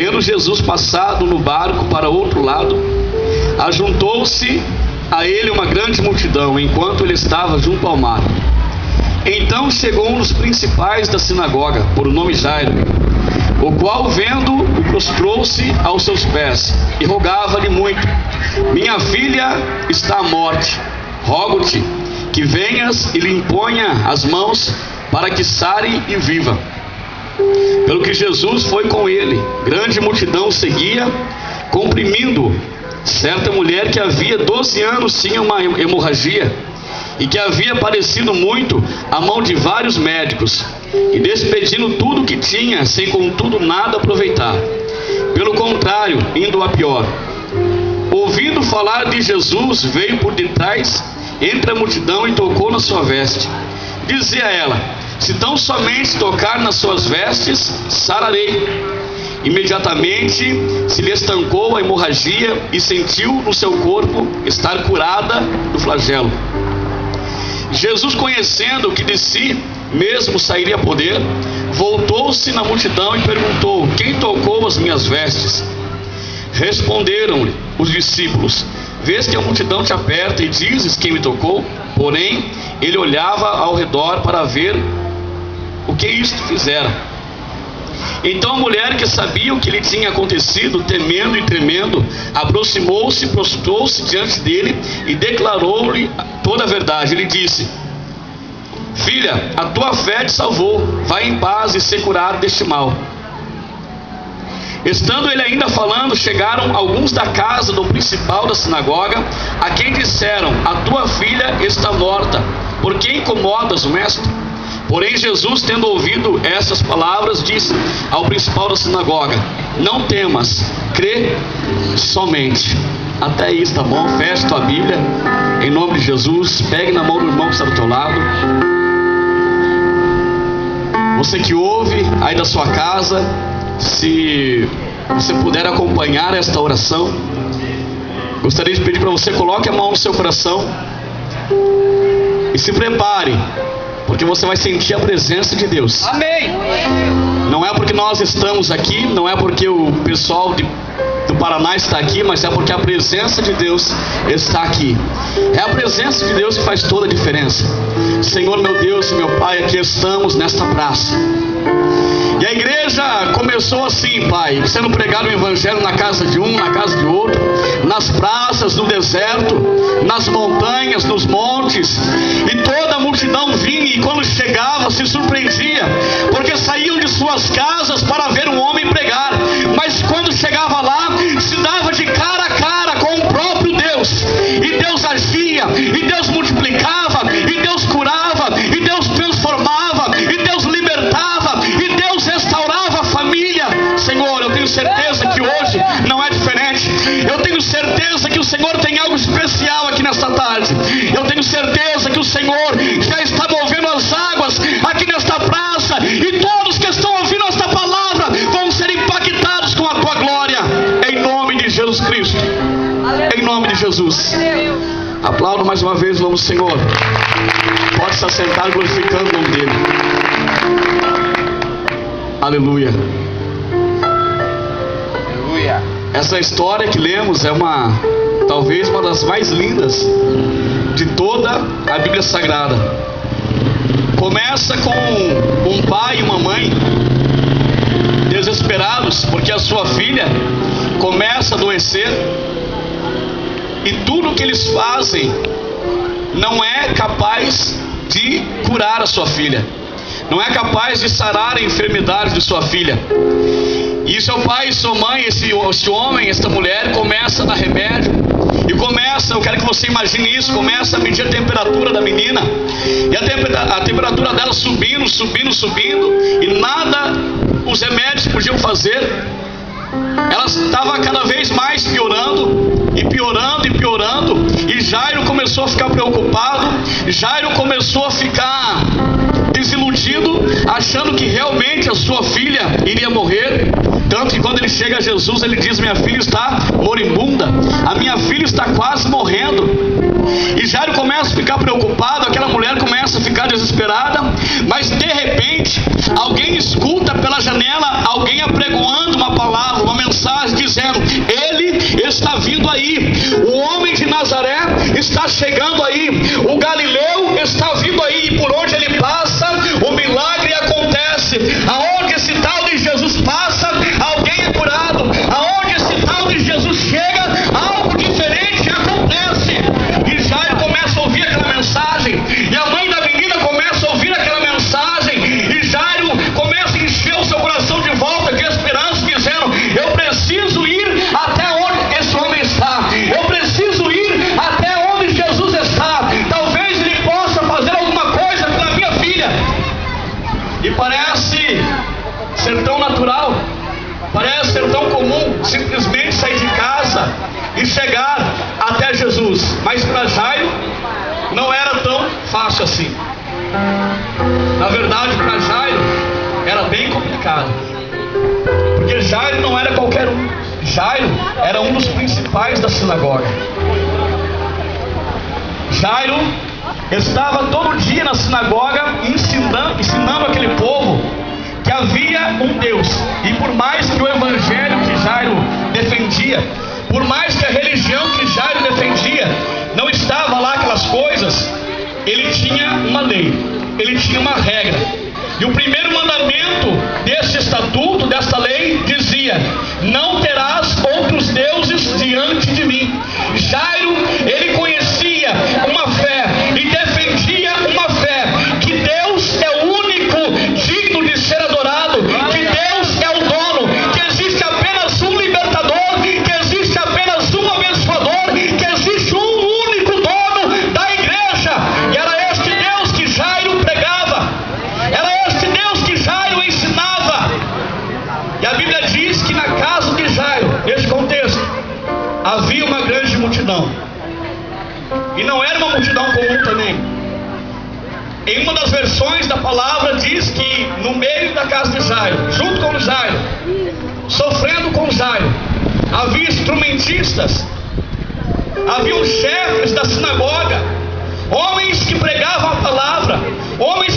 Tendo Jesus passado no barco para outro lado, ajuntou-se a ele uma grande multidão, enquanto ele estava junto ao mar. Então chegou um dos principais da sinagoga, por nome Jairo, o qual, vendo-o, prostrou-se aos seus pés e rogava-lhe muito: minha filha está à morte, rogo-te que venhas e lhe imponha as mãos para que sare e viva. Pelo que Jesus foi com ele, grande multidão seguia, comprimindo-o. Certa mulher que havia 12 anos tinha uma hemorragia, e que havia padecido muito à mão de vários médicos, e despedindo tudo o que tinha, sem contudo nada aproveitar. Pelo contrário, indo a pior. Ouvindo falar de Jesus, veio por detrás, entre a multidão, e tocou na sua veste. Dizia ela: se tão somente tocar nas suas vestes, sararei. Imediatamente se lhe estancou a hemorragia e sentiu no seu corpo estar curada do flagelo. Jesus, conhecendo que de si mesmo sairia poder, voltou-se na multidão e perguntou: quem tocou as minhas vestes? Responderam-lhe os discípulos: vês que a multidão te aperta e dizes: quem me tocou? Porém ele olhava ao redor para ver o que isto fizera. Então a mulher, que sabia o que lhe tinha acontecido, temendo e tremendo, aproximou-se, prostrou-se diante dele e declarou-lhe toda a verdade. Ele disse: filha, a tua fé te salvou, vai em paz e ser curado deste mal. Estando ele ainda falando, chegaram alguns da casa do principal da sinagoga, a quem disseram: a tua filha está morta, por que incomodas o mestre? Porém Jesus, tendo ouvido essas palavras, disse ao principal da sinagoga: não temas, crê somente. Até aí, tá bom? Feche tua Bíblia, em nome de Jesus. Pegue na mão do irmão que está do teu lado. Você que ouve aí da sua casa, se você puder acompanhar esta oração, gostaria de pedir para você: coloque a mão no seu coração e se prepare, porque você vai sentir a presença de Deus. Amém. Não é porque nós estamos aqui, não é porque o pessoal do Paraná está aqui, mas é porque a presença de Deus está aqui. É a presença de Deus que faz toda a diferença. Senhor, meu Deus e meu Pai, aqui estamos nesta praça. E a igreja começou assim, Pai, sendo pregado o evangelho na casa de um, na casa de outro, nas praças, no deserto, nas montanhas, nos montes, e toda a multidão vinha, e quando chegava se surpreendia, porque saíam de suas casas para ver um homem pregar, mas quando chegava lá, se dava de cara a cara com o próprio Deus, e Deus agia, e Deus multiplicava, e Deus curava, e Deus transformava, e Deus libertava, e Deus restaurava a família. Senhor, eu tenho certeza que hoje não é diferente. Eu tenho certeza que o Senhor tem algo especial aqui nesta tarde. Eu tenho certeza que o Senhor já está movendo as águas aqui nesta praça, e todos que estão ouvindo esta palavra vão ser impactados com a tua glória, em nome de Jesus Cristo. Em nome de Jesus. Aplaudo mais uma vez, vamos, Senhor. Pode se assentar glorificando o nome dele. Aleluia. Aleluia. Essa história que lemos é talvez uma das mais lindas de toda a Bíblia Sagrada. Começa com um pai e uma mãe desesperados porque a sua filha começa a adoecer, e tudo que eles fazem não é capaz de curar a sua filha, não é capaz de sarar a enfermidade de sua filha. E seu pai e sua mãe, esse homem, esta mulher, começa a dar remédio, e começa, eu quero que você imagine isso, começa a medir a temperatura da menina, e a temperatura dela subindo, e nada os remédios podiam fazer. Ela estava cada vez mais piorando, e Jairo começou a ficar preocupado, Jairo começou a ficar desiludido, achando que realmente a sua filha iria morrer. Tanto que quando ele chega a Jesus, ele diz: minha filha está moribunda, a minha filha está quase morrendo. E Jairo começa a ficar preocupado, aquela mulher começa a ficar desesperada, mas de repente alguém escuta pela janela alguém apregoando uma palavra, uma vindo aí, o homem de Nazaré está chegando aí, o Galileu está vindo aí, e por onde ele passa, o milagre acontece. Aonde esse tal de Jesus passa, alguém é curado. Aonde esse tal de Jesus chega, algo diferente acontece. E Jairo começa a ouvir aquela mensagem, e a mãe da menina começa a ouvir aquela mensagem, e Jairo começa a encher o seu coração de volta de esperança, dizendo: eu preciso ir até onde esse homem está, eu preciso ir até onde Jesus está, talvez ele possa fazer alguma coisa pela minha filha. E parece ser tão natural, parece ser tão comum simplesmente sair de casa e chegar até Jesus, mas para Jairo não era tão fácil assim. Na verdade, para Jairo era bem complicado, porque Jairo não era qualquer um. Jairo era um dos principais da sinagoga. Jairo estava todo dia na sinagoga ensinando aquele povo que havia um Deus. E por mais que o evangelho que Jairo defendia, por mais que a religião que Jairo defendia não estava lá aquelas coisas, ele tinha uma lei, ele tinha uma regra. E o primeiro mandamento desse estatuto, desta lei, dizia: não terás outros deuses diante de mim. Jairo, ele conhecia uma fé e defendia uma fé, que Deus é o único digno de ser adorado, que Deus é o dono, que existe apenas um libertador, que existe apenas um abençoador, que existe um único dono da igreja. E era este Deus que Jairo pregava, era este Deus que Jairo ensinava. E a Bíblia diz que na casa de Jairo, neste contexto, havia uma grande multidão. E não era uma multidão comum também. Em uma das versões da palavra diz que no meio da casa de Jairo, junto com Jairo, sofrendo com Jairo, havia instrumentistas, haviam chefes da sinagoga, homens que pregavam a palavra, homens